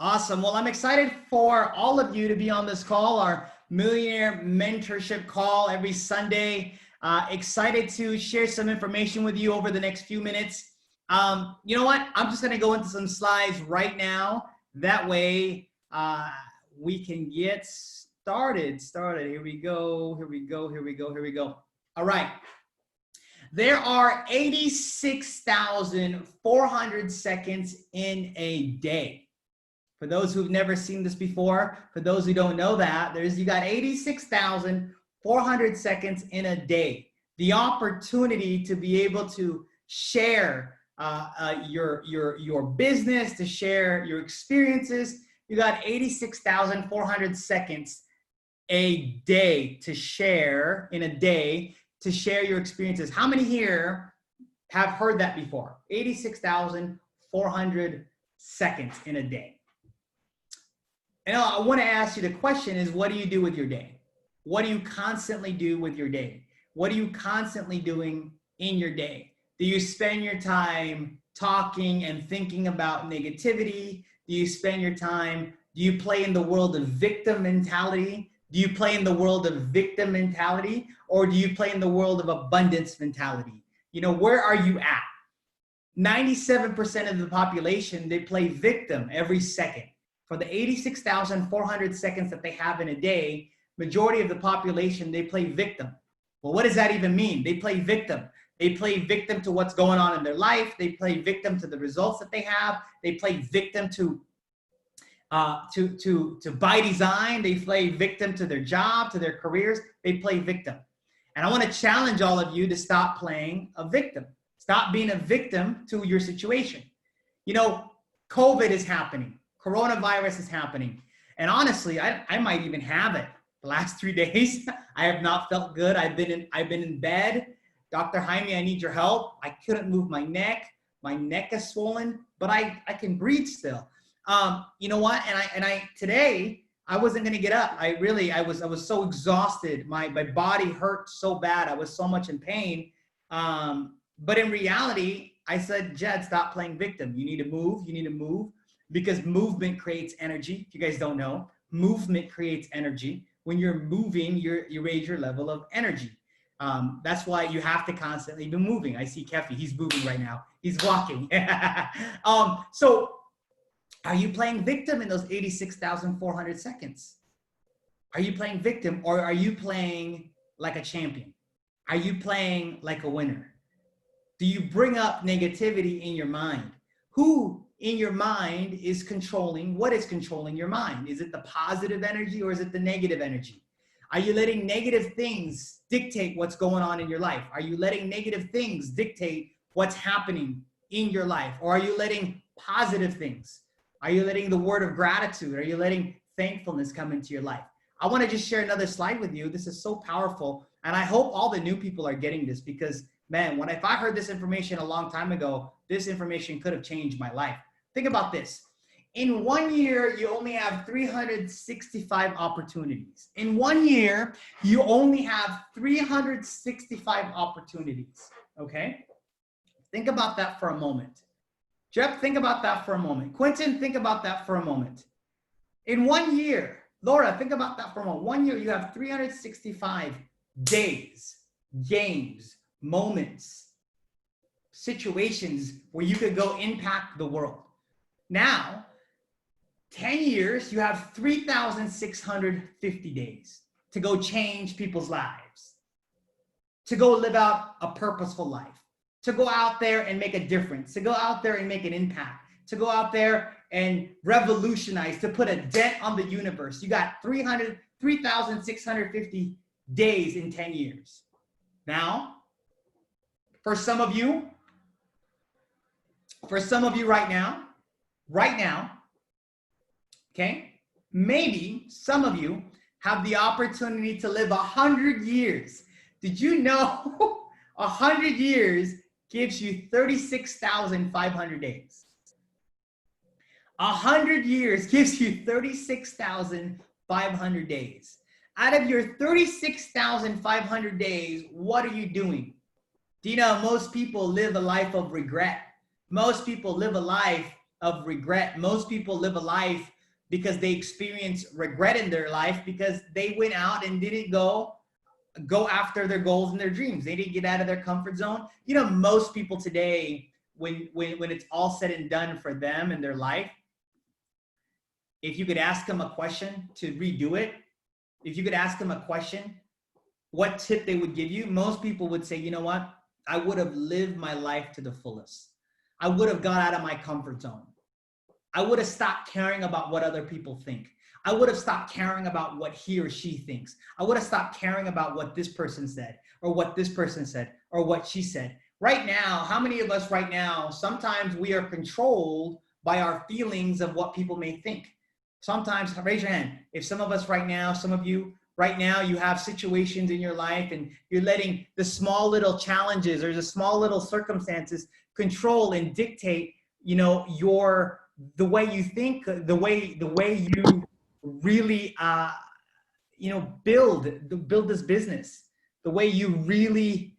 Awesome. Well, I'm excited for all of you to be on this call, our Millionaire Mentorship call every Sunday. Excited to share some information with you over the next few minutes. You know what? I'm just going to go into some slides right now. That way we can get started. Here we go. All right. There are 86,400 seconds in a day. For those who've never seen this before, for those who don't know that, you got 86,400 seconds in a day. The opportunity to be able to share your business, to share your experiences. You got 86,400 seconds a day to share your experiences. How many here have heard that before? 86,400 seconds in a day. And I want to ask you, the question is, what do you do with your day? What do you constantly do with your day? What are you constantly doing in your day? Do you spend your time talking and thinking about negativity? Do you spend your time, do you play in the world of victim mentality? Do you play in the world of victim mentality, or do you play in the world of abundance mentality? You know, where are you at? 97% of the population, they play victim every second. For the 86,400 seconds that they have in a day, majority of the population, they play victim. Well, what does that even mean? They play victim. They play victim to what's going on in their life. They play victim to the results that they have. They play victim to ByDzyne. They play victim to their job, to their careers. They play victim. And I want to challenge all of you to stop playing a victim. Stop being a victim to your situation. You know, COVID is happening. Coronavirus is happening. And honestly, I might even have it. The last 3 days, I have not felt good. I've been in bed. Dr. Jaime, I need your help. I couldn't move my neck. My neck is swollen, but I can breathe still. You know what? Today I wasn't gonna get up. I was so exhausted. My body hurt so bad. I was so much in pain. But in reality, I said, Jed, stop playing victim. You need to move. You need to move. Because movement creates energy. If you guys don't know, movement creates energy. When you're moving, you raise your level of energy. That's why you have to constantly be moving. I see Kefi, he's moving right now. He's walking. So are you playing victim in those 86,400 seconds? Are you playing victim, or are you playing like a champion? Are you playing like a winner? Do you bring up negativity in your mind? Who in your mind is controlling? What is controlling your mind? Is it the positive energy, or is it the negative energy? Are you letting negative things dictate what's going on in your life? Are you letting negative things dictate what's happening in your life? Or are you letting positive things? Are you letting the word of gratitude? Are you letting thankfulness come into your life? I want to just share another slide with you. This is so powerful. And I hope all the new people are getting this, because man, if I heard this information a long time ago, this information could have changed my life. Think about this. In 1 year, you only have 365 opportunities. In 1 year, you only have 365 opportunities, okay? Think about that for a moment. Jeff, think about that for a moment. Quentin, think about that for a moment. In 1 year, Laura, think about that for a moment. 1 year, you have 365 days, games, moments, situations where you could go impact the world. Now, 10 years, you have 3,650 days to go change people's lives, to go live out a purposeful life, to go out there and make a difference, to go out there and make an impact, to go out there and revolutionize, to put a dent on the universe. You got 3,650 days in 10 years. Now, for some of you right now, okay, maybe some of you have the opportunity to live 100 years. Did you know 100 years gives you 36,500 days? 100 years gives you 36,500 days. Out of your 36,500 days, what are you doing? Do you know most people live a life of regret? Most people live a life of regret. Most people live a life because they experience regret in their life because they went out and didn't go after their goals and their dreams. They didn't get out of their comfort zone. You know, most people today, when it's all said and done for them in their life, if you could ask them a question to redo it, if you could ask them a question, what tip they would give you, most people would say, you know what? I would have lived my life to the fullest. I would have got out of my comfort zone. I would have stopped caring about what other people think. I would have stopped caring about what he or she thinks. I would have stopped caring about what this person said or what this person said or what she said. Right now, how many of us right now, sometimes we are controlled by our feelings of what people may think. Sometimes, raise your hand. If some of us right now, some of you right now, you have situations in your life and you're letting the small little challenges or the small little circumstances control and dictate, you know, the way you think, the way you really, you know, build this business, the way you really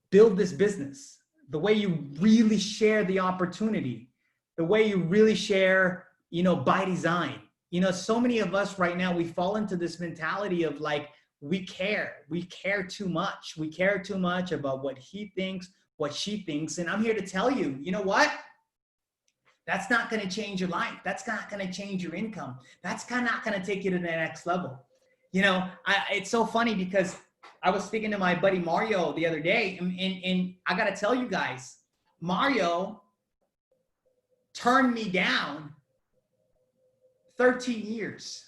build this business, the way you really share the opportunity, the way you really share, you know, ByDzyne. You know, so many of us right now, we fall into this mentality of like, we care too much. We care too much about what he thinks, what she thinks. And I'm here to tell you, you know what? That's not going to change your life. That's not going to change your income. That's not going to take you to the next level. You know, it's so funny because I was speaking to my buddy Mario the other day, and I got to tell you guys, Mario turned me down 13 years.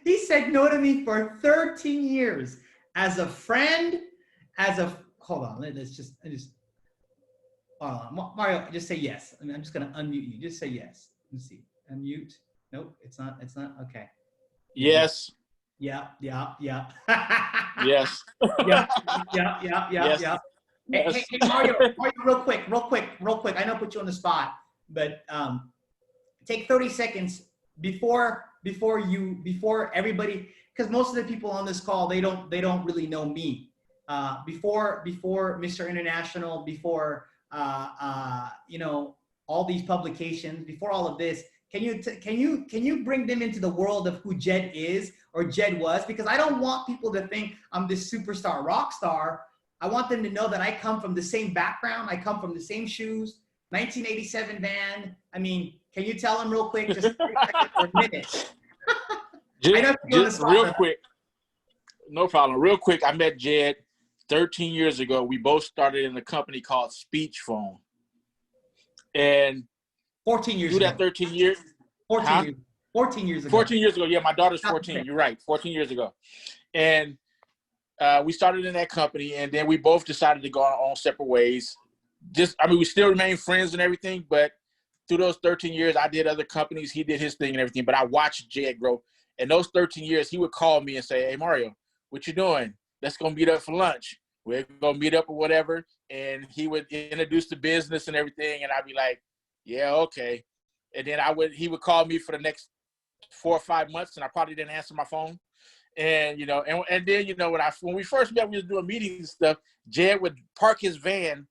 He said no to me for 13 years as a friend, hold on, hold on. Mario, just say yes. I mean, I'm just going to unmute you. Just say yes. Let's see. Unmute. Nope, it's not. Okay. Yes. Yeah. Yes. Yeah. Yes. Hey, Mario, real quick. I know I put you on the spot, but take 30 seconds before everybody, because most of the people on this call, they don't really know me. Before Mr. International, before you know, all these publications, before all of this, can you bring them into the world of who Jed is or Jed was? Because I don't want people to think I'm this superstar rock star. I want them to know that I come from the same background. I come from the same shoes. 1987 van. I mean, can you tell them real quick, just 30 seconds or a minute? Just real quick. No problem. Real quick, I met Jed 13 years ago. We both started in a company called Speech Phone. And 14 years through ago. that 13 years. 14 years ago. 14 years ago. Yeah, my daughter's 14. You're right. 14 years ago. And we started in that company, and then we both decided to go our own separate ways. We still remain friends and everything, but through those 13 years, I did other companies. He did his thing and everything, but I watched Jed grow. And those 13 years, he would call me and say, "Hey, Mario, what you doing? Let's go meet up for lunch. We're going to meet up or whatever." And he would introduce the business and everything, and I'd be like, "Yeah, okay." And then he would call me for the next 4 or 5 months, and I probably didn't answer my phone. And, you know, and then, you know, when we first met, we was doing meetings and stuff, Jed would park his van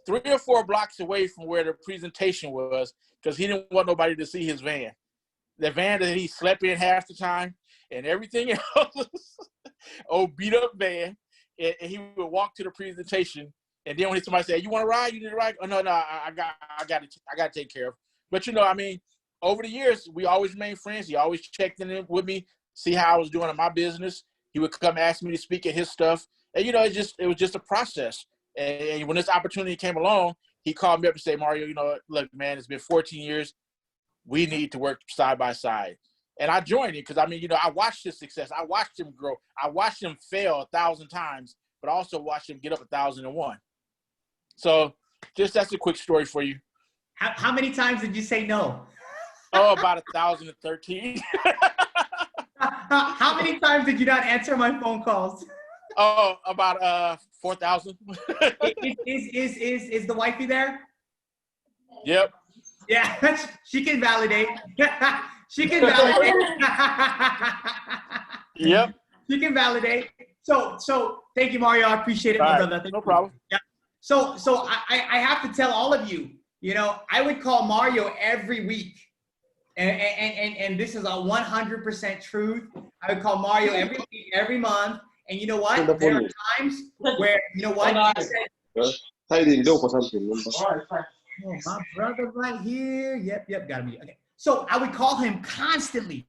3 or 4 blocks away from where the presentation was because he didn't want nobody to see his van. The van that he slept in half the time and everything else, beat up van. And he would walk to the presentation. And then when somebody said, "You want to ride? You need to ride?" "Oh, no, I got to take care of." But, you know, I mean, over the years, we always remained friends. He always checked in with me, see how I was doing in my business. He would come ask me to speak at his stuff. And, you know, it was just a process. And when this opportunity came along, he called me up and said, "Mario, you know, look, man, it's been 14 years. We need to work side by side." And I joined him because, I mean, you know, I watched his success. I watched him grow. I watched him fail 1,000 times, but I also watched him get up 1,001. So just that's a quick story for you. How many times did you say no? Oh, about 1,013. How many times did you not answer my phone calls? Oh, about 4,000. Is the wifey there? Yep. Yeah, she can validate. She can validate. Yep. She can validate. So thank you, Mario. I appreciate it, my brother. No problem. Yeah. So I have to tell all of you, You know, I would call Mario every week. And this is a 100% truth. I would call Mario every week, every month. And you know what? There are times where, you know what? He said, oh, my brother right here. Yep, gotta be. Okay. So I would call him constantly.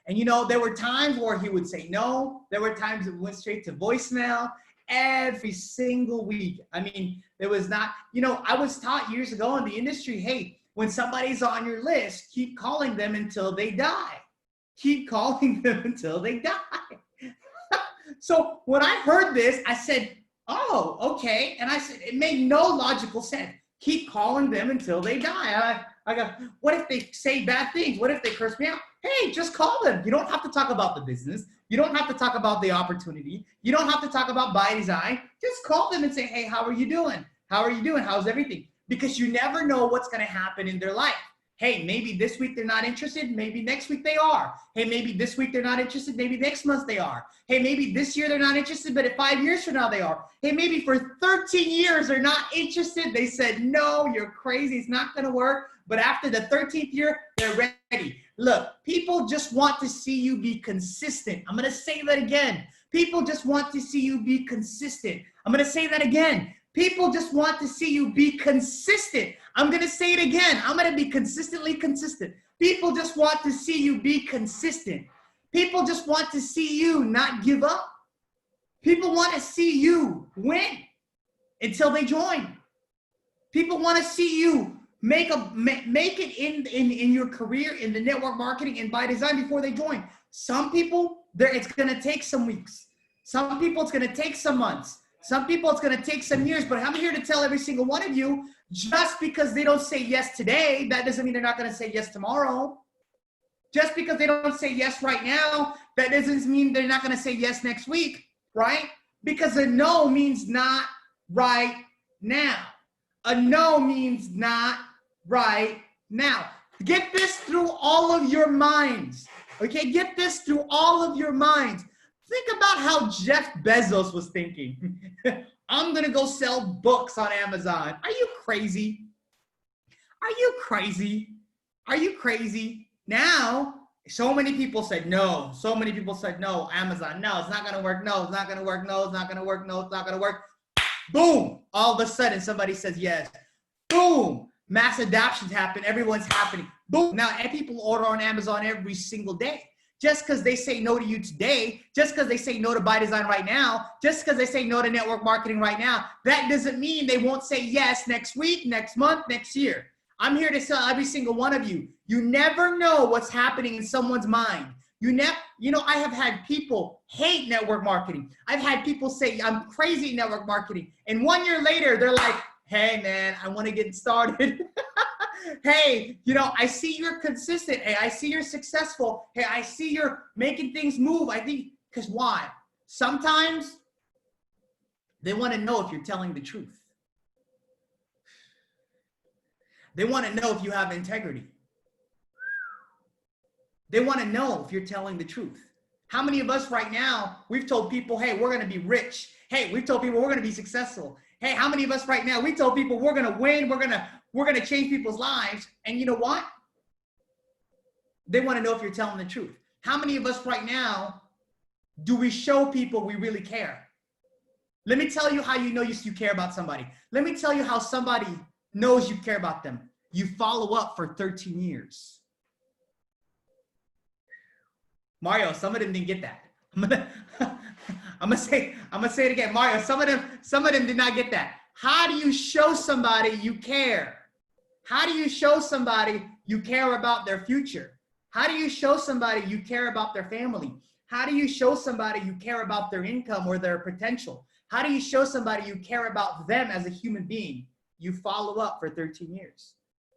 And you know, there were times where he would say no. There were times it went straight to voicemail every single week. I mean, there was not, you know, I was taught years ago in the industry, hey, when somebody's on your list, keep calling them until they die. Keep calling them until they die. So when I heard this, I said, oh, okay. And I said, it made no logical sense. Keep calling them until they die. I go, what if they say bad things? What if they curse me out? Hey, just call them. You don't have to talk about the business. You don't have to talk about the opportunity. You don't have to talk about ByDzyne. Just call them and say, hey, how are you doing? How are you doing? How's everything? Because you never know what's going to happen in their life. Hey, maybe this week they're not interested. Maybe next week they are. Hey, maybe this week they're not interested. Maybe next month they are. Hey, maybe this year they're not interested, but at 5 years from now they are. Hey, maybe for 13 years they're not interested. They said, no, you're crazy. It's not going to work. But after the 13th year, they're ready. Look, people just want to see you be consistent. I'm going to say that again. People just want to see you be consistent. I'm going to say that again. People just want to see you be consistent. I'm going to say it again. I'm going to be consistently consistent. People just want to see you be consistent. People just want to see you not give up. People want to see you win until they join. People want to see you make it in your career, in the network marketing and ByDzyne before they join. Some people, it's going to take some weeks. Some people, it's going to take some months. Some people, it's going to take some years, but I'm here to tell every single one of you, just because they don't say yes today, that doesn't mean they're not going to say yes tomorrow. Just because they don't say yes right now, that doesn't mean they're not going to say yes next week, right? Because a no means not right now. A no means not right now. Get this through all of your minds, okay? Get this through all of your minds. Think about how Jeff Bezos was thinking. I'm going to go sell books on Amazon. Are you crazy? Are you crazy? Are you crazy? Now, so many people said no. So many people said no. Amazon, no, it's not going to work. No, it's not going to work. No, it's not going to work. No, it's not going to work. Boom. All of a sudden, somebody says yes. Boom. Mass adoptions happen. Everyone's happening. Boom. Now, people order on Amazon every single day. Just because they say no to you today, just because they say no to ByDzyne right now, just because they say no to network marketing right now, that doesn't mean they won't say yes next week, next month, next year. I'm here to tell every single one of you, you never know what's happening in someone's mind. You know, I have had people hate network marketing. I've had people say, I'm crazy in network marketing. And 1 year later, they're like, hey, man, I want to get started. Hey, you know, I see you're consistent. Hey, I see you're successful. Hey, I see you're making things move. I think, because why? Sometimes they want to know if you're telling the truth. They want to know if you have integrity. They want to know if you're telling the truth. How many of us right now, we've told people, hey, we're going to be rich. Hey, we've told people we're going to be successful. Hey, how many of us right now, we told people we're going to win, we're going to change people's lives. And you know what? They want to know if you're telling the truth. How many of us right now do we show people we really care? Let me tell you how you know you care about somebody. Let me tell you how somebody knows you care about them. You follow up for 13 years. Mario, some of them didn't get that. I'm gonna say it again. Mario, some of them did not get that. How do you show somebody you care? How do you show somebody you care about their future? How do you show somebody you care about their family? How do you show somebody you care about their income or their potential? How do you show somebody you care about them as a human being? You follow up for 13 years.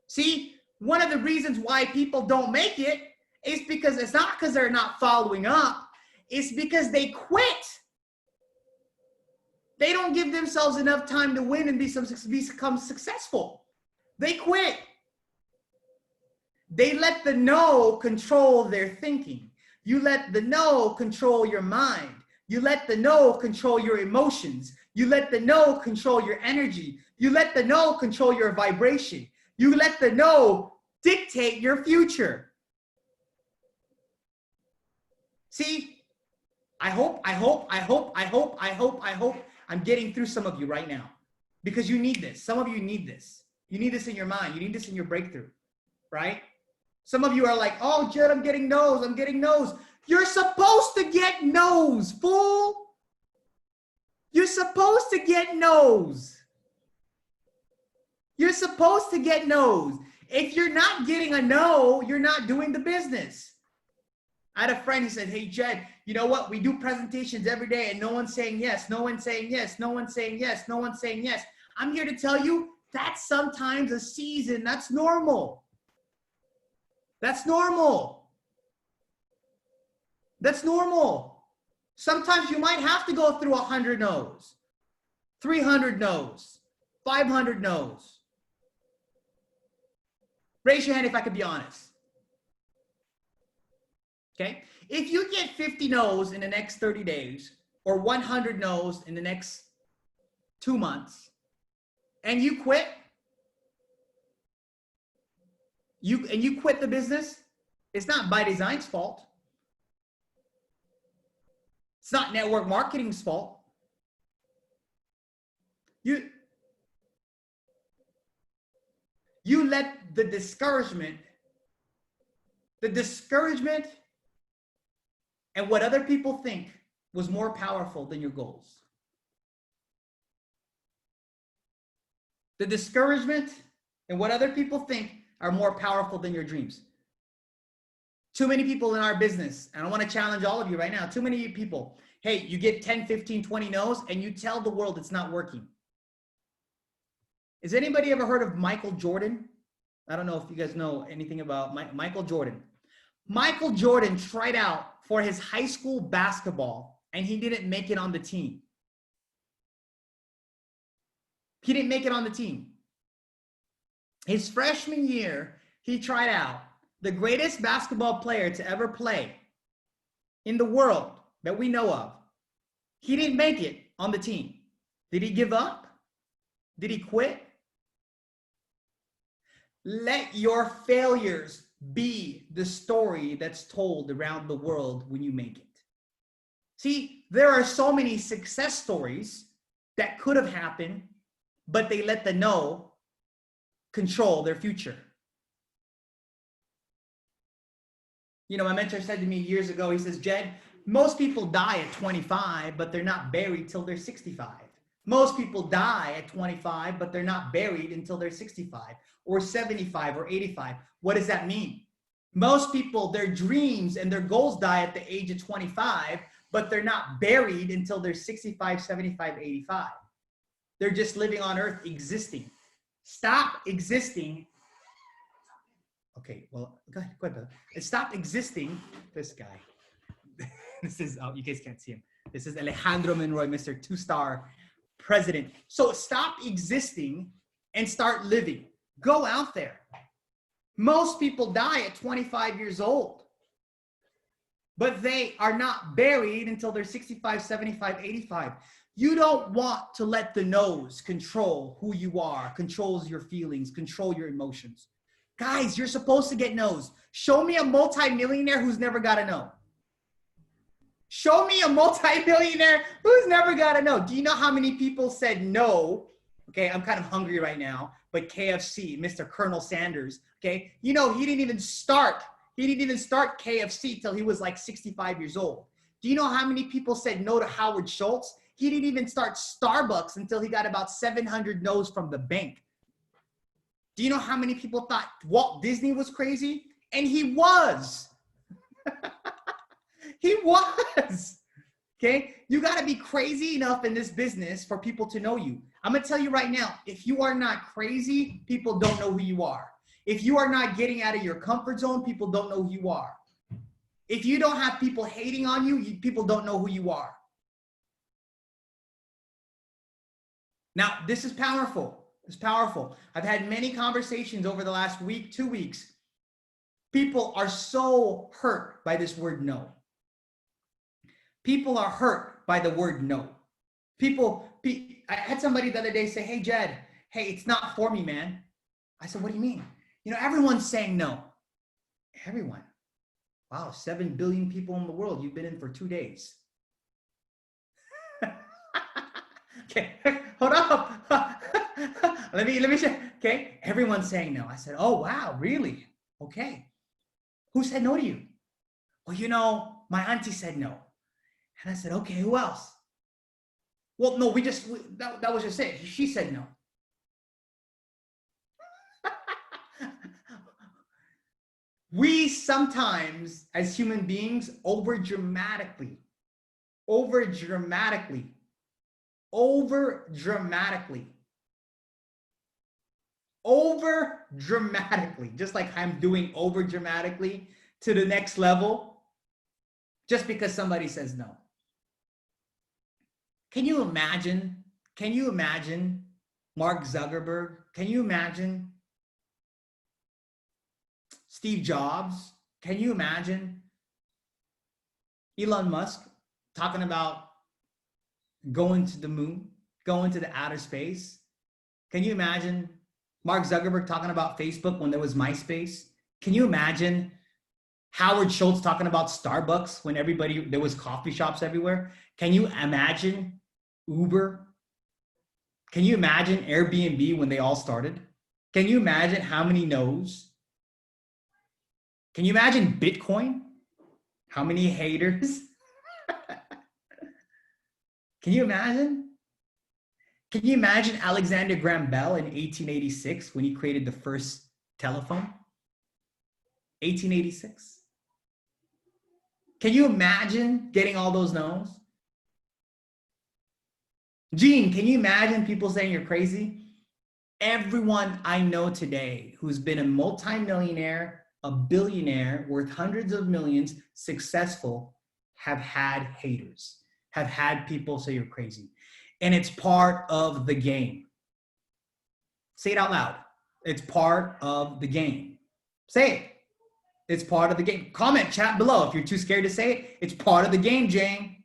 See, one of the reasons why people don't make it is because it's not because they're not following up. It's because they quit. They don't give themselves enough time to win and become successful. They quit. They let the no control their thinking. You let the no control your mind. You let the no control your emotions. You let the no control your energy. You let the no control your vibration. You let the no dictate your future. See, I hope I'm getting through some of you right now, because you need this. Some of you need this. You need this in your mind. You need this in your breakthrough, right? Some of you are like, oh, Jed, I'm getting no's. I'm getting no's. You're supposed to get no's, fool. You're supposed to get no's. You're supposed to get no's. If you're not getting a no, you're not doing the business. I had a friend who said, hey, Jed, you know what? We do presentations every day and no one's saying yes. No one's saying yes. No one's saying yes. No one's saying yes. I'm here to tell you that's sometimes a season. That's normal. That's normal. That's normal. Sometimes you might have to go through 100 no's, 300 no's, 500 no's. Raise your hand if I could be honest. Okay? If you get 50 no's in the next 30 days or 100 no's in the next 2 months and you quit, you quit the business, it's not ByDzyne's fault. It's not network marketing's fault. You let the discouragement and what other people think was more powerful than your goals. The discouragement and what other people think are more powerful than your dreams. Too many people in our business, and I want to challenge all of you right now, too many people, hey, you get 10, 15, 20 no's and you tell the world it's not working. Has anybody ever heard of Michael Jordan? I don't know if you guys know anything about Michael Jordan. Michael Jordan tried out for his high school basketball and he didn't make it on the team. He didn't make it on the team. His freshman year, he tried out. The greatest basketball player to ever play in the world that we know of. He didn't make it on the team. Did he give up? Did he quit? Let your failures be the story that's told around the world when you make it. See, there are so many success stories that could have happened, but they let the no control their future. You know, my mentor said to me years ago, he says, Jed, most people die at 25, but they're not buried till they're 65. Most people die at 25, but they're not buried until they're 65 or 75 or 85. What does that mean? Most people, their dreams and their goals die at the age of 25, but they're not buried until they're 65, 75, 85. They're just living on earth existing. Stop existing. Okay, well, go ahead, brother. Stop existing. This guy. This is, oh, you guys can't see him. This is Alejandro Monroy, Mr. 2-star president. So stop existing and start living. Go out there. Most people die at 25 years old, but they are not buried until they're 65, 75, 85. You don't want to let the no's control who you are, controls your feelings, control your emotions. Guys, you're supposed to get no's. Show me a multi-millionaire who's never got a no. Show me a multi-millionaire who's never got a no. Do you know how many people said no? Okay, I'm kind of hungry right now, but KFC, Mr. Colonel Sanders, okay? You know, he didn't even start KFC till he was like 65 years old. Do you know how many people said no to Howard Schultz? He didn't even start Starbucks until he got about 700 no's from the bank. Do you know how many people thought Walt Disney was crazy? And he was. He was. Okay? You got to be crazy enough in this business for people to know you. I'm going to tell you right now, if you are not crazy, people don't know who you are. If you are not getting out of your comfort zone, people don't know who you are. If you don't have people hating on you, people don't know who you are. Now, this is powerful. It's powerful. I've had many conversations over the last week, 2 weeks. People are so hurt by this word no. People are hurt by the word no. People I had somebody the other day say, hey, Jed, hey, it's not for me, man. I said, what do you mean? You know, everyone's saying no. Everyone. Wow, 7 billion people in the world. You've been in for 2 days. Okay, hold up. let me check. Okay, everyone's saying no. I said, oh, wow, really? Okay. Who said no to you? Well, you know, my auntie said no. And I said, okay, who else? Well, no, that was just it. She said no. We sometimes, as human beings, over dramatically, just like I'm doing over dramatically to the next level, just because somebody says no. Can you imagine Mark Zuckerberg? Can you imagine Steve Jobs? Can you imagine Elon Musk talking about going to the moon, going to the outer space? Can you imagine Mark Zuckerberg talking about Facebook when there was MySpace? Can you imagine Howard Schultz talking about Starbucks when there was coffee shops everywhere? Can you imagine Uber? Can you imagine Airbnb when they all started? Can you imagine how many no's? Can you imagine Bitcoin? How many haters? Can you imagine? Can you imagine Alexander Graham Bell in 1886 when he created the first telephone? 1886. Can you imagine getting all those no's? Gene, can you imagine people saying you're crazy? Everyone I know today who's been a multimillionaire, a billionaire worth hundreds of millions, successful, have had haters, have had people say you're crazy. And it's part of the game. Say it out loud. It's part of the game. Say it. It's part of the game. Comment, chat below. If you're too scared to say it, it's part of the game, Jane.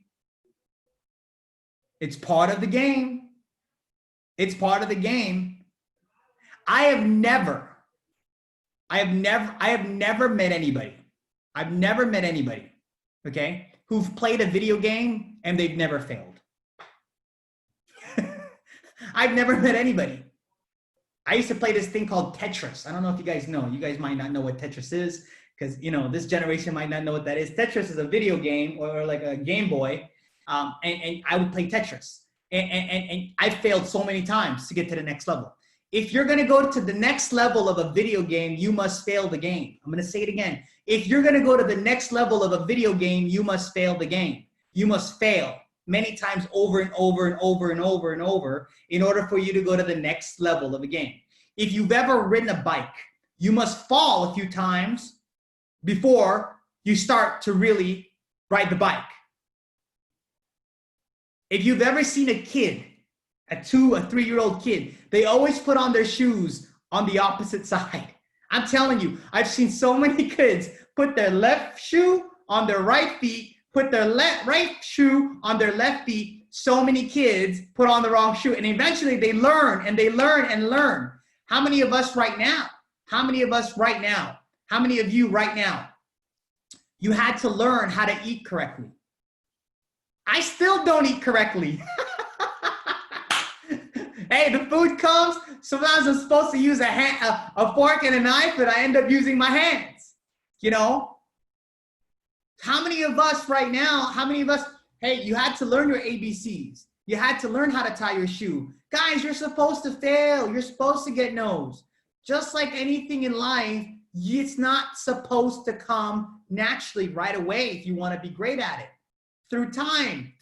It's part of the game. It's part of the game. I have never met anybody. I've never met anybody, okay, who've played a video game and they've never failed. I've never met anybody. I used to play this thing called Tetris. I don't know if you guys know. You guys might not know what Tetris is because, you know, this generation might not know what that is. Tetris is a video game or like a Game Boy. And I would play Tetris. And I failed so many times to get to the next level. If you're going to go to the next level of a video game, you must fail the game. I'm going to say it again. If you're going to go to the next level of a video game, you must fail the game. You must fail many times over and over and over and over and over in order for you to go to the next level of a game. If you've ever ridden a bike, you must fall a few times before you start to really ride the bike. If you've ever seen a kid, a 2 or 3-year-old kid, they always put on their shoes on the opposite side. I'm telling you, I've seen so many kids put their left shoe on their right feet, put their right shoe on their left feet. So many kids put on the wrong shoe, and eventually they learn and they learn and learn. How many of us right now? How many of us right now? How many of you right now? You had to learn how to eat correctly. I still don't eat correctly. Hey, the food comes. Sometimes I'm supposed to use a fork and a knife, but I end up using my hands. You know? How many of us right now, hey, you had to learn your ABCs. You had to learn how to tie your shoe. Guys, you're supposed to fail. You're supposed to get no's. Just like anything in life, it's not supposed to come naturally right away if you want to be great at it. Through time.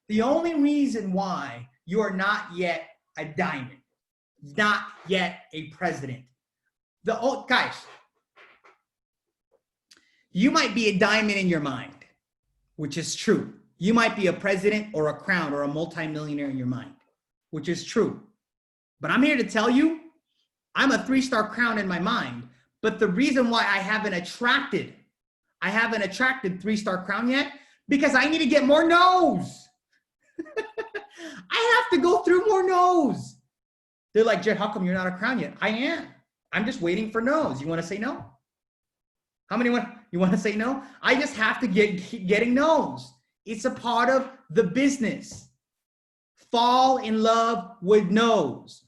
The only reason why you are not yet a diamond, not yet a president. Guys, you might be a diamond in your mind, which is true. You might be a president or a crown or a multimillionaire in your mind, which is true. But I'm here to tell you, I'm a 3-star crown in my mind. But the reason why I haven't attracted 3-star crown yet, because I need to get more no's. I have to go through more no's. They're like, Jed, how come you're not a crown yet? I am. I'm just waiting for no's. You want to say no? How many you want to say no? I just have to keep getting no's. It's a part of the business. Fall in love with no's.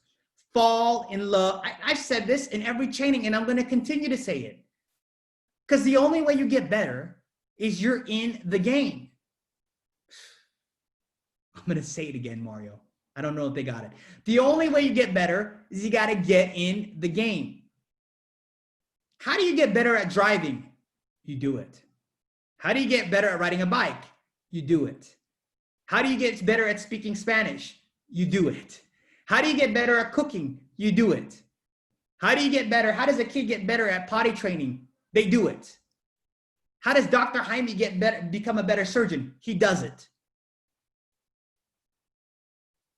Fall in love. I've said this in every training, and I'm going to continue to say it. Because the only way you get better is you're in the game. I'm going to say it again, Mario. I don't know if they got it. The only way you get better is you got to get in the game. How do you get better at driving? You do it. How do you get better at riding a bike? You do it. How do you get better at speaking Spanish? You do it. How do you get better at cooking? You do it. How do you get better? How does a kid get better at potty training? They do it. How does Dr. Jaime become a better surgeon? He does it.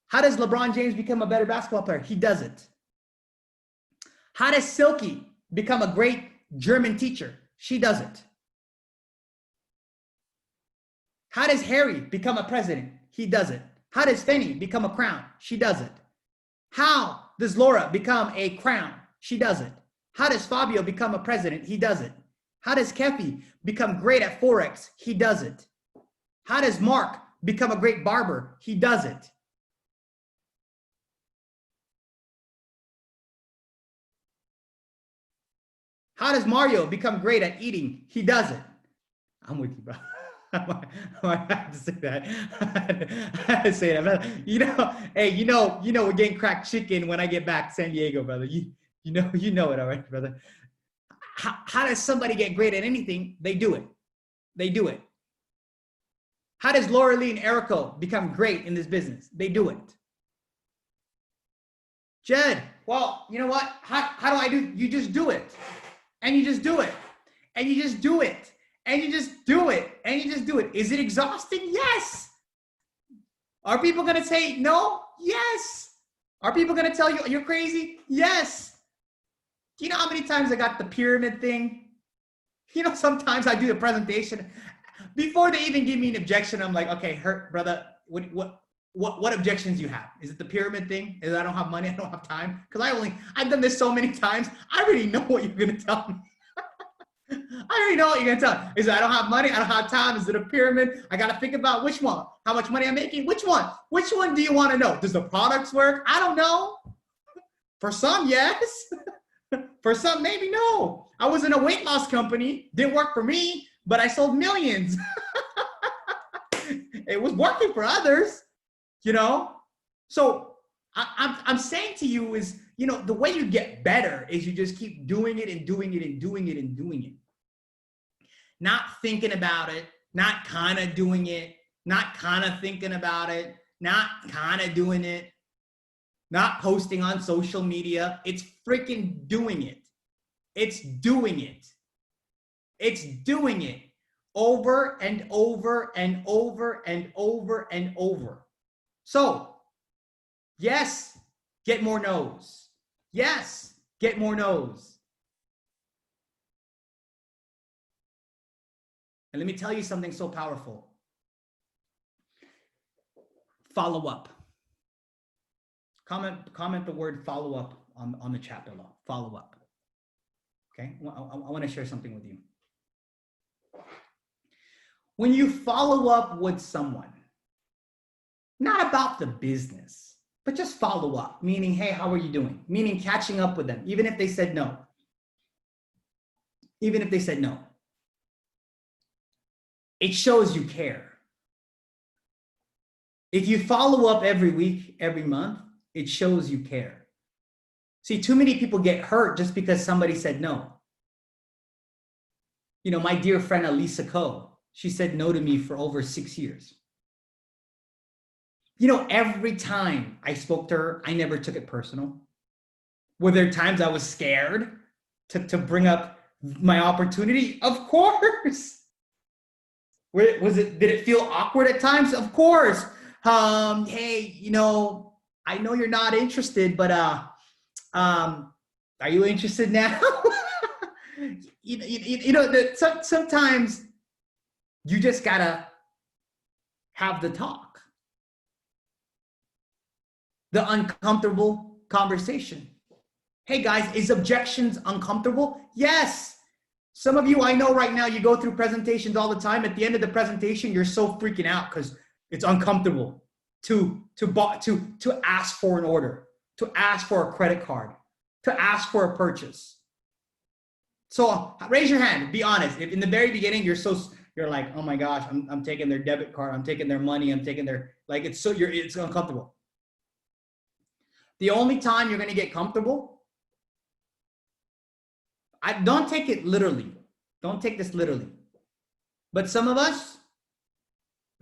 How does LeBron James become a better basketball player? He does it. How does Silky become a great German teacher? She does it. How does Harry become a president? He does it. How does Fenny become a crown? She does it. How does Laura become a crown? She does it. How does Fabio become a president? He does it. How does Kefi become great at Forex? He does it. How does Mark become a great barber? He does it. How does Mario become great at eating? He does it. I'm with you, bro. I have to say that. I have to say that. You know, hey, you know, we're getting cracked chicken when I get back to San Diego, brother. You know it, all right, brother. How does somebody get great at anything? They do it. They do it. How does Laura Lee and Erico become great in this business? They do it. Jed, well, you know what? How do I do? You just do it. And you just do it. And you just do it. And you just do it. And you just do it. Is it exhausting? Yes. Are people going to say no? Yes. Are people going to tell you you're crazy? Yes. Do you know how many times I got the pyramid thing? You know, sometimes I do the presentation. Before they even give me an objection, I'm like, okay, brother, what objections you have? Is it the pyramid thing? Is it I don't have money, I don't have time? Because I've done this so many times. I already know what you're gonna tell me. I already know what you're gonna tell me. Is it I don't have money, I don't have time? Is it a pyramid? I gotta think about which one. How much money I'm making? Which one? Which one do you want to know? Does the products work? I don't know. For some, yes. For some, maybe no. I was in a weight loss company. Didn't work for me, but I sold millions. It was working for others. You know, so I'm saying to you is, you know, the way you get better is you just keep doing it and doing it and doing it and doing it. Not thinking about it, not kind of doing it, not kind of thinking about it, not kind of doing it, not posting on social media. It's freaking doing it. It's doing it. It's doing it over and over and over and over and over. So, yes, get more no's. Yes, get more no's. And let me tell you something so powerful. Follow up. Comment the word follow up on the chat below. Follow up. Okay, I want to share something with you. When you follow up with someone, not about the business, but just follow up, meaning, hey, how are you doing? Meaning catching up with them, even if they said no. Even if they said no. It shows you care. If you follow up every week, every month, it shows you care. See, too many people get hurt just because somebody said no. You know, my dear friend, Elisa Coe, she said no to me for over 6 years. You know, every time I spoke to her, I never took it personal. Were there times I was scared to bring up my opportunity? Of course. Did it feel awkward at times? Of course. Hey, you know, I know you're not interested, but are you interested now? Sometimes you just gotta have the talk. the uncomfortable conversation. Hey guys, is objections uncomfortable? Yes. Some of you I know right now, you go through presentations all the time. At the end of the presentation, you're so freaking out because it's uncomfortable to ask for an order, to ask for a credit card, to ask for a purchase. So raise your hand, be honest. If in the very beginning you're like, oh my gosh, I'm taking their debit card, I'm taking their money, I'm taking their, like, it's uncomfortable. The only time you're going to get comfortable, don't take it literally. Don't take this literally. But some of us,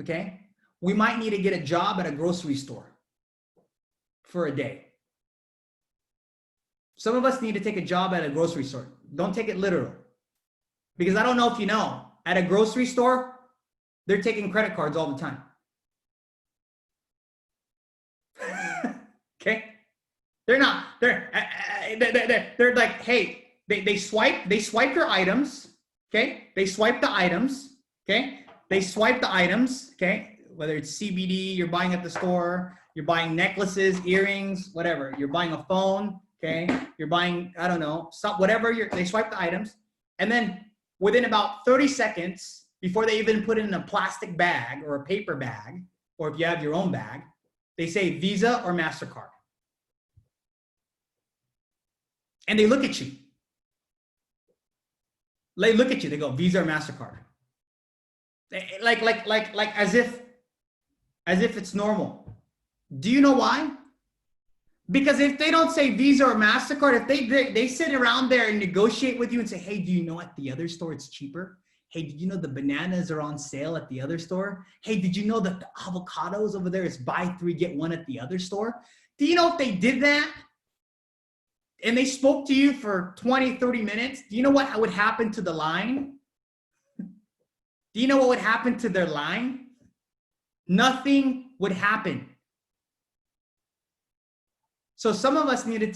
okay, we might need to get a job at a grocery store for a day. Some of us need to take a job at a grocery store. Don't take it literal. Because I don't know if you know, at a grocery store, they're taking credit cards all the time. Okay? They're like, hey, they swipe your items, okay? They swipe the items, okay? They swipe the items, okay? Whether it's CBD, you're buying at the store, you're buying necklaces, earrings, whatever. You're buying a phone, okay? You're buying, I don't know, they swipe the items. And then within about 30 seconds, before they even put it in a plastic bag or a paper bag, or if you have your own bag, they say Visa or MasterCard. And they look at you. They look at you, they go, Visa or MasterCard. Like as if it's normal. Do you know why? Because if they don't say Visa or MasterCard, if they sit around there and negotiate with you and say, hey, do you know at the other store it's cheaper? Hey, did you know the bananas are on sale at the other store? Hey, did you know that the avocados over there is buy 3, get 1 at the other store? Do you know if they did that and they spoke to you for 20, 30 minutes, do you know what would happen to the line? Do you know what would happen to their line? Nothing would happen. So some of us need to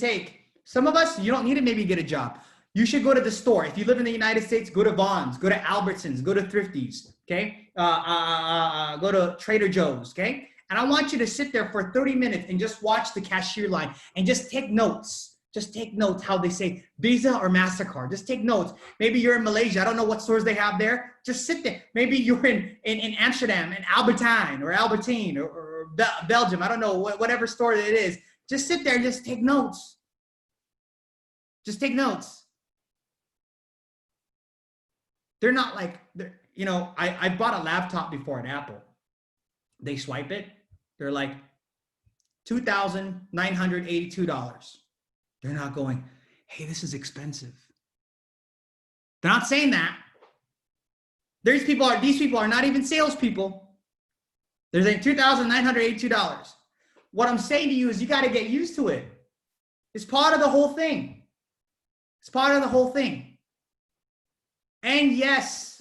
you don't need to maybe get a job. You should go to the store. If you live in the United States, go to Vons, go to Albertsons, go to Thrifties, okay? Go to Trader Joe's, okay? And I want you to sit there for 30 minutes and just watch the cashier line and just take notes. Just take notes how they say Visa or MasterCard. Just take notes. Maybe you're in Malaysia. I don't know what stores they have there. Just sit there. Maybe you're in Amsterdam, in Albertine or Albertine or Belgium. I don't know, whatever store it is. Just sit there and just take notes. Just take notes. They're not like, you know, I bought a laptop before at Apple. They swipe it. They're like $2,982. They're not going, hey, this is expensive. They're not saying that. These people are not even salespeople. They're saying $2,982. What I'm saying to you is you got to get used to it. It's part of the whole thing. It's part of the whole thing. And yes,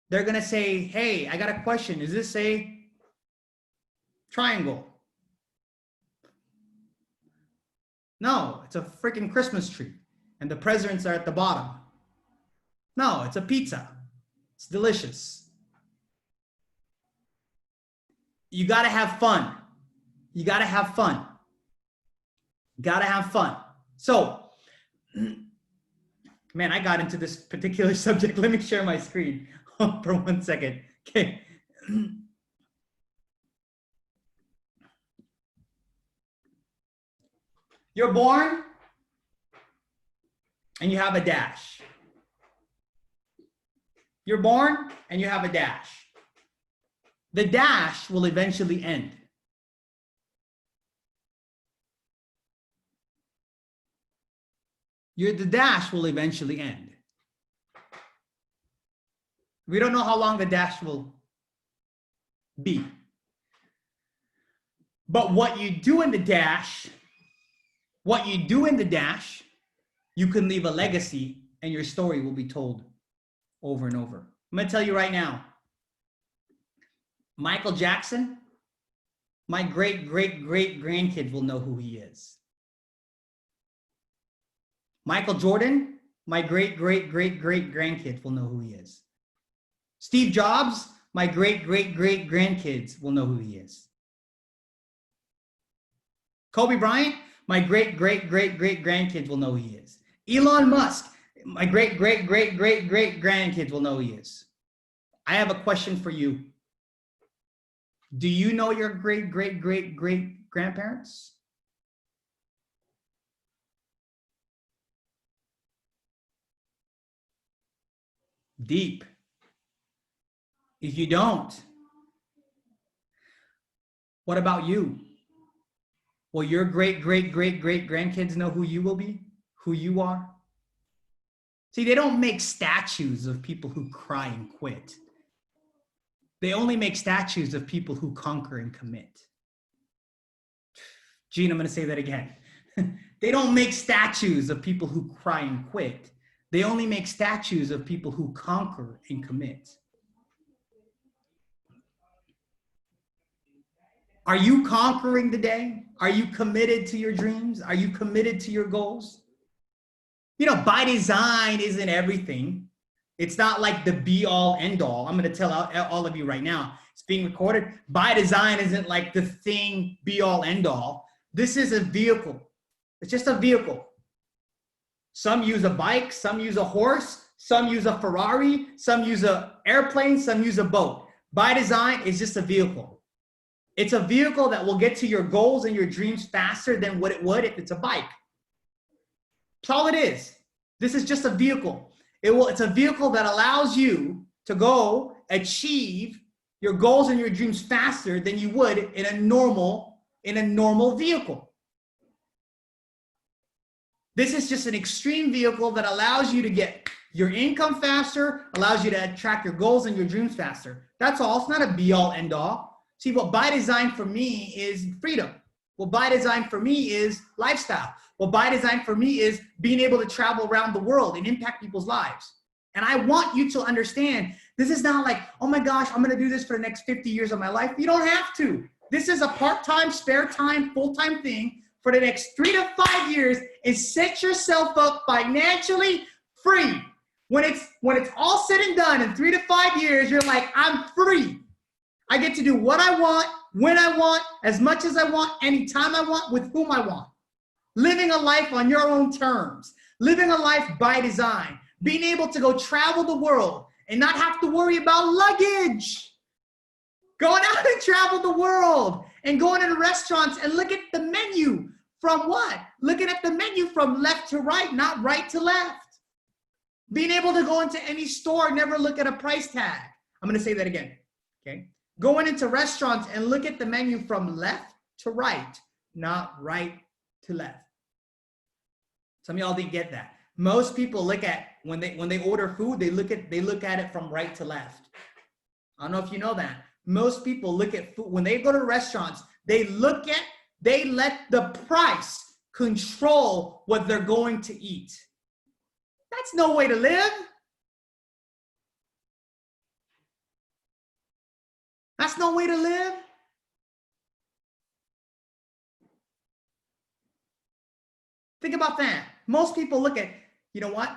they're going to say, hey, I got a question. Is this a triangle? No, it's a freaking Christmas tree. And the presents are at the bottom. No, it's a pizza. It's delicious. You got to have fun. You got to have fun. Got to have fun. So, man, I got into this particular subject. Let me share my screen for 1 second. Okay. You're born and you have a dash. You're born and you have a dash. The dash will eventually end. The dash will eventually end. We don't know how long the dash will be. But what you do in the dash, you can leave a legacy and your story will be told over and over. I'm going to tell you right now, Michael Jackson, my great-great-great-grandkid will know who he is. Michael Jordan, my great-great-great-great-grandkid will know who he is. Steve Jobs, my great-great-great-grandkids will know who he is. Kobe Bryant, my great grandkids will know who he is. Elon Musk, my great grandkids will know who he is. I have a question for you. Do you know your great grandparents? Deep. If you don't, what about you? Will your great grandkids know who you will be, who you are? See, they don't make statues of people who cry and quit. They only make statues of people who conquer and commit. Gene, I'm going to say that again. They don't make statues of people who cry and quit. They only make statues of people who conquer and commit. Are you conquering today? Are you committed to your dreams? Are you committed to your goals? You know, ByDzyne isn't everything. It's not like the be all end all. I'm going to tell all of you right now, it's being recorded. ByDzyne isn't like the thing be all end all. This is a vehicle. It's just a vehicle. Some use a bike, some use a horse, some use a Ferrari, some use an airplane, some use a boat. ByDzyne is just a vehicle. It's a vehicle that will get to your goals and your dreams faster than what it would if it's a bike. That's all it is. This is just a vehicle. It's a vehicle that allows you to go achieve your goals and your dreams faster than you would in a normal vehicle. This is just an extreme vehicle that allows you to get your income faster, allows you to attract your goals and your dreams faster. That's all. It's not a be all end all. See, what ByDzyne for me is freedom. What ByDzyne for me is lifestyle. What ByDzyne for me is being able to travel around the world and impact people's lives. And I want you to understand, this is not like, oh my gosh, I'm going to do this for the next 50 years of my life. You don't have to. This is a part-time, spare time, full-time thing for the next 3 to 5 years, and set yourself up financially free. When it's all said and done in 3 to 5 years, you're like, I'm free. I get to do what I want, when I want, as much as I want, anytime I want, with whom I want. Living a life on your own terms. Living a life ByDzyne. Being able to go travel the world and not have to worry about luggage. Going out and travel the world and going into restaurants and look at the menu from what? Looking at the menu from left to right, not right to left. Being able to go into any store, never look at a price tag. I'm going to say that again, okay? Going into restaurants and look at the menu from left to right, not right to left. Some of y'all didn't get that. Most people look at, when they order food, they look at it from right to left. I don't know if you know that. Most people look at food, when they go to restaurants, they let the price control what they're going to eat. That's no way to live. That's no way to live. Think about that. Most people look at, you know what?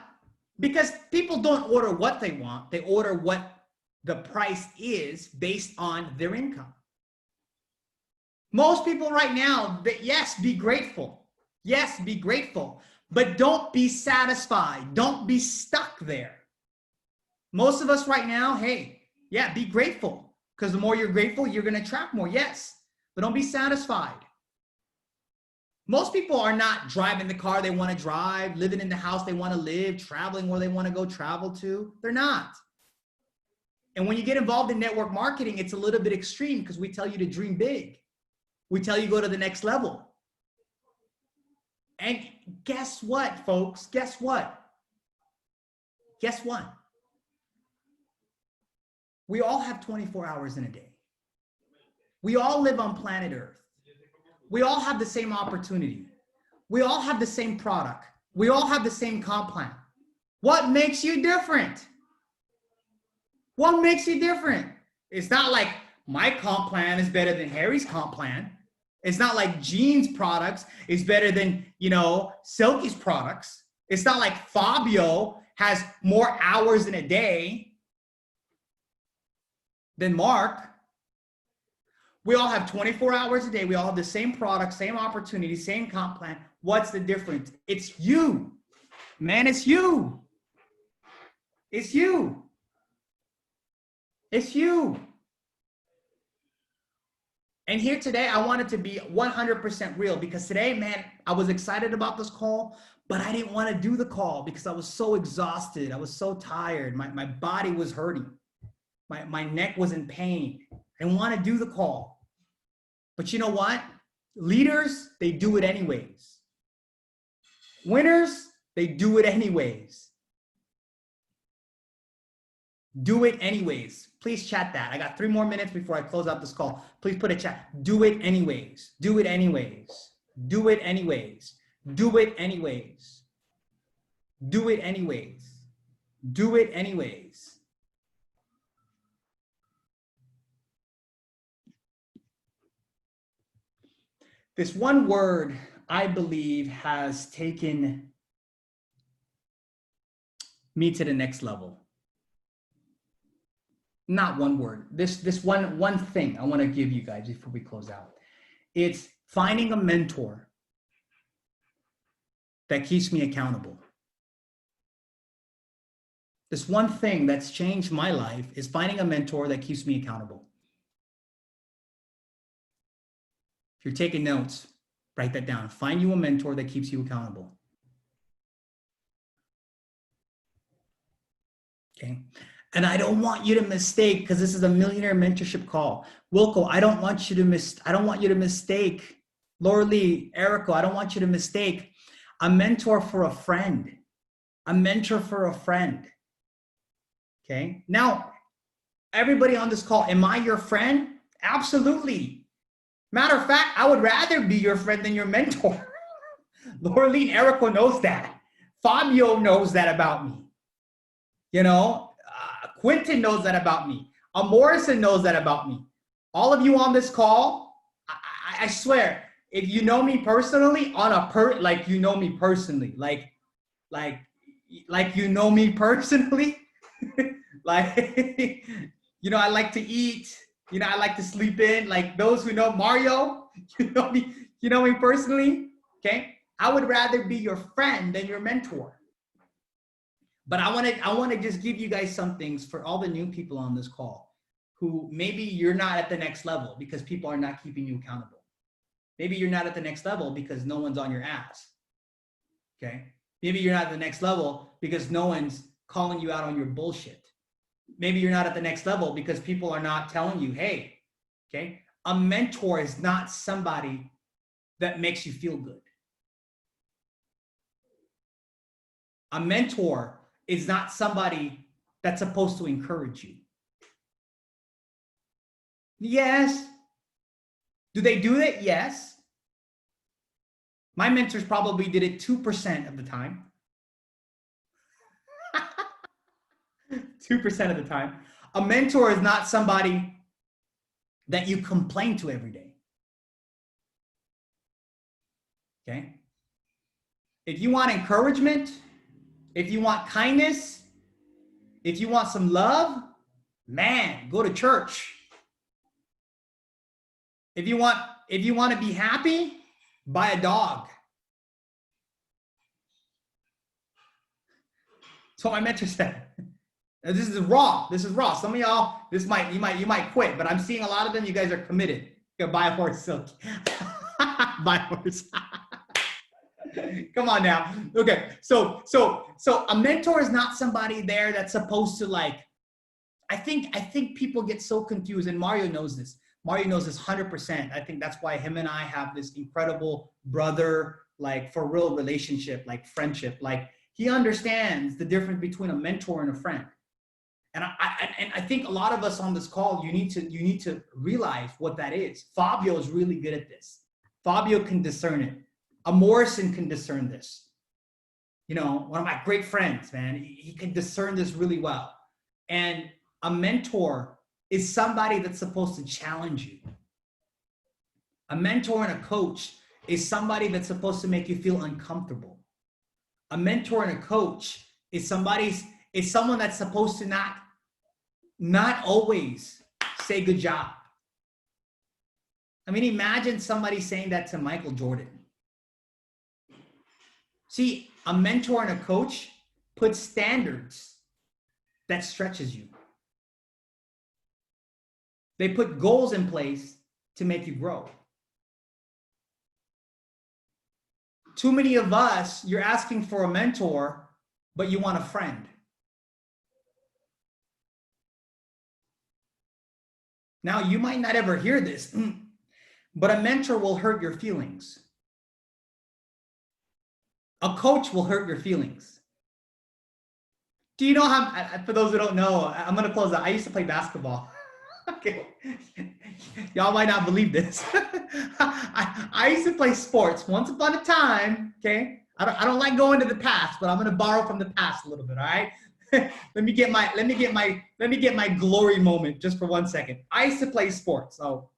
Because people don't order what they want. They order what the price is based on their income. Most people right now, yes, be grateful. Yes, be grateful. But don't be satisfied. Don't be stuck there. Most of us right now, hey, yeah, be grateful. Because the more you're grateful, you're going to attract more. Yes, but don't be satisfied. Most people are not driving the car they want to drive, living in the house they want to live, traveling where they want to go travel to. They're not. And when you get involved in network marketing, it's a little bit extreme because we tell you to dream big. We tell you go to the next level. And guess what, folks? Guess what? Guess what? We all have 24 hours in a day. We all live on planet Earth. We all have the same opportunity. We all have the same product. We all have the same comp plan. What makes you different? What makes you different? It's not like my comp plan is better than Harry's comp plan. It's not like Gene's products is better than, Silky's products. It's not like Fabio has more hours in a day than Mark. We all have 24 hours a day. We all have the same product, same opportunity, same comp plan. What's the difference? It's you. Man, it's you. It's you. It's you. And here today, I wanted to be 100% real because today, man, I was excited about this call, but I didn't want to do the call because I was so exhausted. I was so tired. My body was hurting. My neck was in pain. I didn't want to do the call. But you know what? Leaders, they do it anyways. Winners, they do it anyways. Do it anyways. Please chat that. I got 3 more minutes before I close out this call. Please put a chat. Do it anyways. Do it anyways. Do it anyways. Do it anyways. Do it anyways. Do it anyways. This one word, I believe, has taken me to the next level. Not one word. This one thing I want to give you guys before we close out. It's finding a mentor that keeps me accountable. This one thing that's changed my life is finding a mentor that keeps me accountable. If you're taking notes, write that down. Find you a mentor that keeps you accountable. Okay. And I don't want you to mistake, because this is a millionaire mentorship call. Wilco, I don't want you to mistake. Laura Lee, Erico, I don't want you to mistake a mentor for a friend. A mentor for a friend. Okay. Now, everybody on this call, am I your friend? Absolutely. Matter of fact, I would rather be your friend than your mentor. Laura Lee and Erico knows that. Fabio knows that about me. You know, Quentin knows that about me. Morrison knows that about me. All of you on this call, I swear, if you know me personally, like you know me personally, like you know me personally, like, you know, I like to eat, you know, I like to sleep in, like those who know Mario, you know me personally, okay? I would rather be your friend than your mentor. But I want to just give you guys some things for all the new people on this call who maybe you're not at the next level because people are not keeping you accountable. Maybe you're not at the next level because no one's on your ass. Okay? Maybe you're not at the next level because no one's calling you out on your bullshit. Maybe you're not at the next level because people are not telling you, hey, okay? A mentor is not somebody that makes you feel good. A mentor is not somebody that's supposed to encourage you. Yes. Do they do it? Yes. My mentors probably did it 2% of the time. 2% of the time. A mentor is not somebody that you complain to every day. Okay? If you want encouragement, if you want kindness, if you want some love, man, go to church. If you want to be happy, buy a dog. That's what my mentor said. This is raw. This is raw. Some of y'all, you might quit, but I'm seeing a lot of them. You guys are committed. You gotta buy a horse, Silk. Buy a horse. Come on now. Okay. So a mentor is not somebody there that's supposed to, like, I think people get so confused, and Mario knows this. Mario knows this 100%. I think that's why him and I have this incredible brother, like, for real relationship, like friendship. Like, he understands the difference between a mentor and a friend. And I think a lot of us on this call, you need to realize what that is. Fabio is really good at this. Fabio can discern it. A Morrison can discern this. You know, one of my great friends, man, he can discern this really well. And a mentor is somebody that's supposed to challenge you. A mentor and a coach is somebody that's supposed to make you feel uncomfortable. A mentor and a coach is someone that's supposed to not always say good job. I mean, imagine somebody saying that to Michael Jordan. See, a mentor and a coach put standards that stretches you. They put goals in place to make you grow. Too many of us, you're asking for a mentor, but you want a friend. Now, you might not ever hear this, but a mentor will hurt your feelings. A coach will hurt your feelings. Do you know how, for those who don't know, I'm going to close that. I used to play basketball. Okay. Y'all might not believe this. I used to play sports once upon a time. Okay. I don't like going to the past, but I'm going to borrow from the past a little bit. All right. let me get my glory moment just for 1 second. I used to play sports. So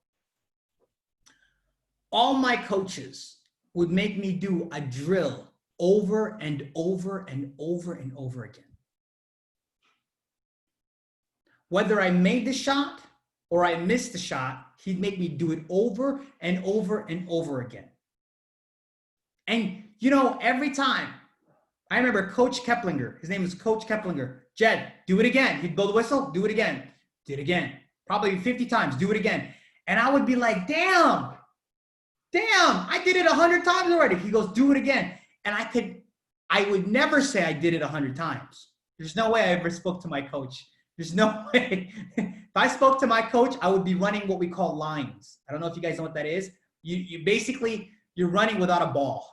all my coaches would make me do a drill over and over and over and over again. Whether I made the shot or I missed the shot, he'd make me do it over and over and over again. And, you know, every time, I remember Coach Keplinger, his name was Coach Keplinger. Jed, do it again. He'd blow the whistle, do it again. Do it again. Probably 50 times, do it again. And I would be like, damn, I did it 100 times already. He goes, do it again. And I would never say I did it 100 times. There's no way I ever spoke to my coach. There's no way. If I spoke to my coach, I would be running what we call lines. I don't know if you guys know what that is. You basically, you're running without a ball.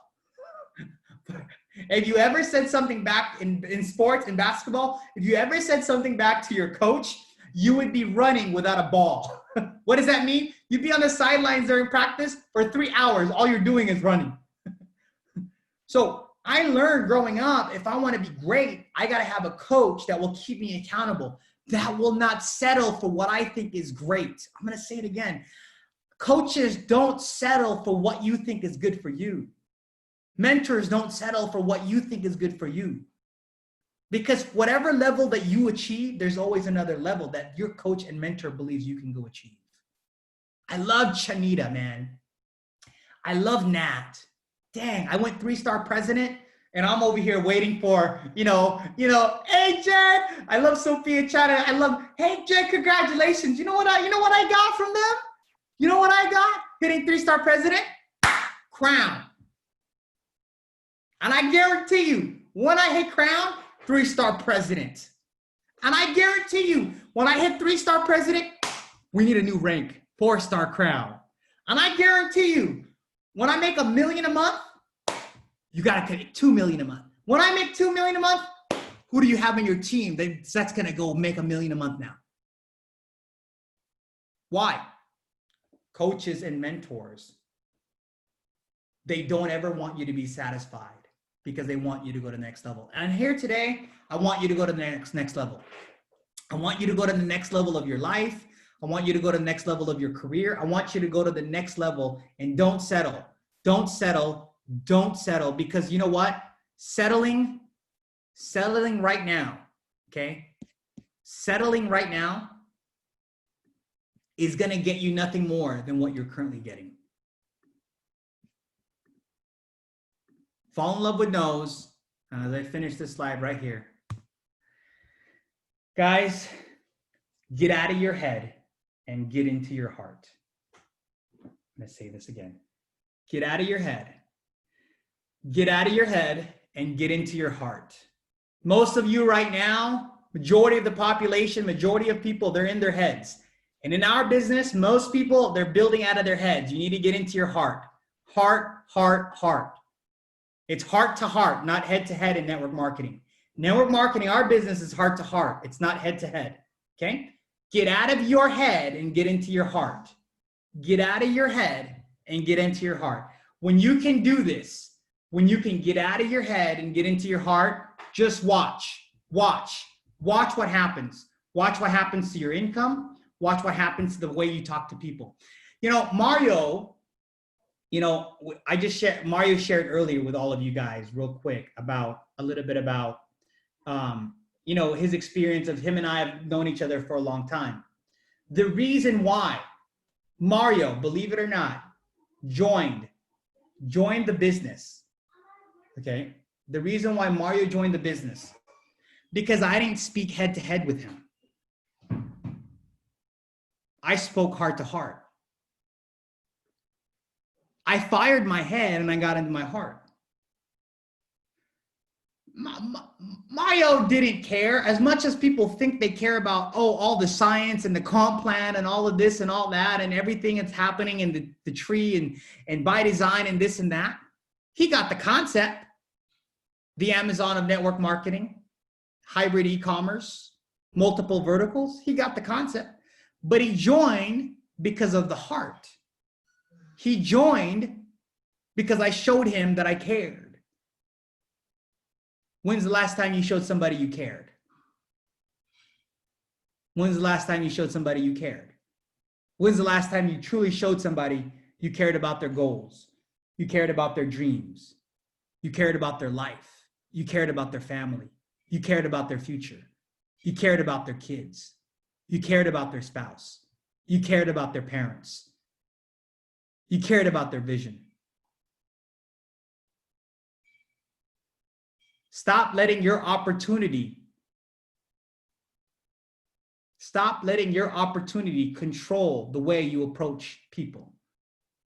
If you ever said something back in sports and basketball, if you ever said something back to your coach, you would be running without a ball. What does that mean? You'd be on the sidelines during practice for 3 hours. All you're doing is running. So I learned growing up, if I want to be great, I got to have a coach that will keep me accountable, that will not settle for what I think is great. I'm going to say it again. Coaches don't settle for what you think is good for you. Mentors don't settle for what you think is good for you. Because whatever level that you achieve, there's always another level that your coach and mentor believes you can go achieve. I love Chanita, man. I love Nat. Dang, I went 3-star president and I'm over here waiting for, hey, Jed, I love Sophia Chana. Hey, Jed, congratulations. You know what I got from them? You know what I got? Hitting 3-star president? Crown. And I guarantee you, when I hit crown, 3-star president. And I guarantee you, when I hit 3-star president, we need a new rank, 4-star crown. And I guarantee you, when I make $1 million a month, you got to make $2 million a month. When I make $2 million a month, who do you have in your team that's going to go make $1 million a month now? Why? Coaches and mentors, they don't ever want you to be satisfied because they want you to go to the next level. And here today, I want you to go to the next level. I want you to go to the next level of your life. I want you to go to the next level of your career. I want you to go to the next level and don't settle. Don't settle. Don't settle, because you know what? Settling right now, okay? Settling right now is going to get you nothing more than what you're currently getting. Fall in love with no's. As I finish this slide right here. Guys, get out of your head and get into your heart. I'm going to say this again. Get out of your head. Get out of your head and get into your heart. Most of you right now, majority of the population, majority of people, they're in their heads. And in our business, most people, they're building out of their heads. You need to get into your heart. Heart, heart, heart. It's heart to heart, not head to head in network marketing. Network marketing, our business is heart to heart. It's not head to head, okay? Get out of your head and get into your heart. Get out of your head and get into your heart. When you can do this, when you can get out of your head and get into your heart, just watch what happens. Watch what happens to your income. Watch what happens to the way you talk to people. Mario, Mario shared earlier with all of you guys real quick about a little bit about, his experience of him and I have known each other for a long time. The reason why Mario, believe it or not, joined the business. Okay. The reason why Mario joined the business, because I didn't speak head to head with him. I spoke heart to heart. I fired my head and I got into my heart. Mario didn't care as much as people think they care about, all the science and the comp plan and all of this and all that and everything that's happening in the tree and ByDzyne and this and that. He got the concept, the Amazon of network marketing, hybrid e-commerce, multiple verticals. He got the concept, but he joined because of the heart. He joined because I showed him that I cared. When's the last time you showed somebody you cared? When's the last time you showed somebody you cared? When's the last time you truly showed somebody you cared about their goals? You cared about their dreams. You cared about their life. You cared about their family. You cared about their future. You cared about their kids. You cared about their spouse. You cared about their parents. You cared about their vision. Stop letting your opportunity control the way you approach people,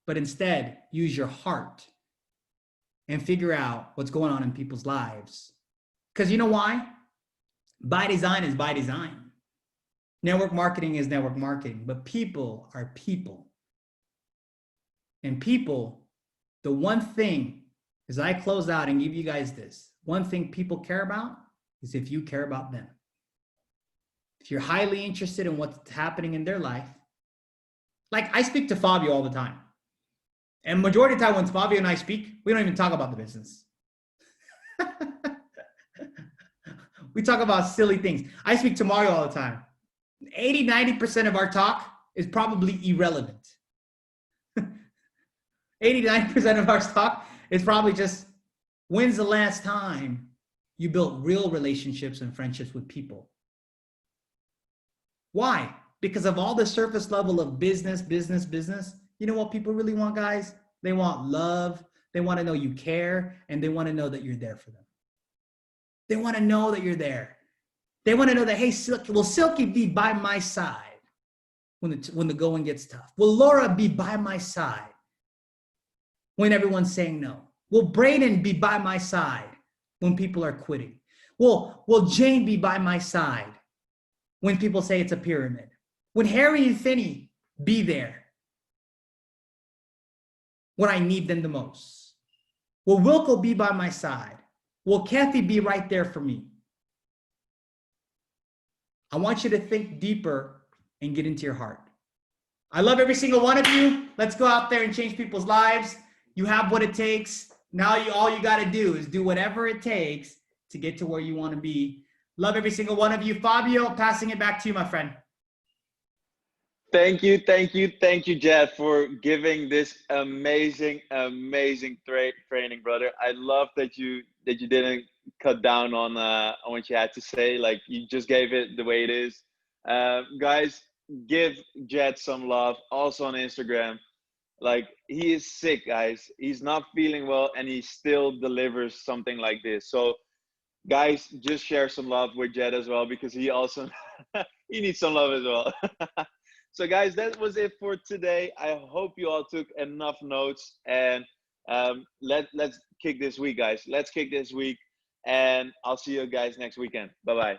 but instead use your heart and figure out what's going on in people's lives. Because you know why? ByDzyne is ByDzyne. Network marketing is network marketing, but people are people. And people, the one thing, as I close out and give you guys this, one thing people care about is if you care about them. If you're highly interested in what's happening in their life, like I speak to Fabio all the time. And majority of the time when Fabio and I speak, we don't even talk about the business. We talk about silly things. I speak to Mario all the time. 80, 90% of our talk is probably irrelevant. 80 to 90% of our talk is probably just, when's the last time you built real relationships and friendships with people? Why? Because of all the surface level of business. You know what people really want, guys? They want love. They want to know you care, and they want to know that you're there for them. They want to know that you're there. They want to know that, hey, Silky, will Silky be by my side when the going gets tough? Will Laura be by my side when everyone's saying no? Will Brayden be by my side when people are quitting? Will Jane be by my side when people say it's a pyramid? Would Harry and Finney be there when I need them the most? Will Wilco be by my side? Will Kathy be right there for me? I want you to think deeper and get into your heart. I love every single one of you. Let's go out there and change people's lives. You have what it takes. Now all you got to do is do whatever it takes to get to where you want to be. Love every single one of you. Fabio, passing it back to you, my friend. Thank you, Jed, for giving this amazing training, brother. I love that you didn't cut down on what you had to say. Like, you just gave it the way it is. Guys, give Jed some love. Also on Instagram. Like, he is sick, guys. He's not feeling well, and he still delivers something like this. So, guys, just share some love with Jed as well, because he also he needs some love as well. So, guys, that was it for today. I hope you all took enough notes, and let's kick this week, guys. Let's kick this week, and I'll see you guys next weekend. Bye-bye.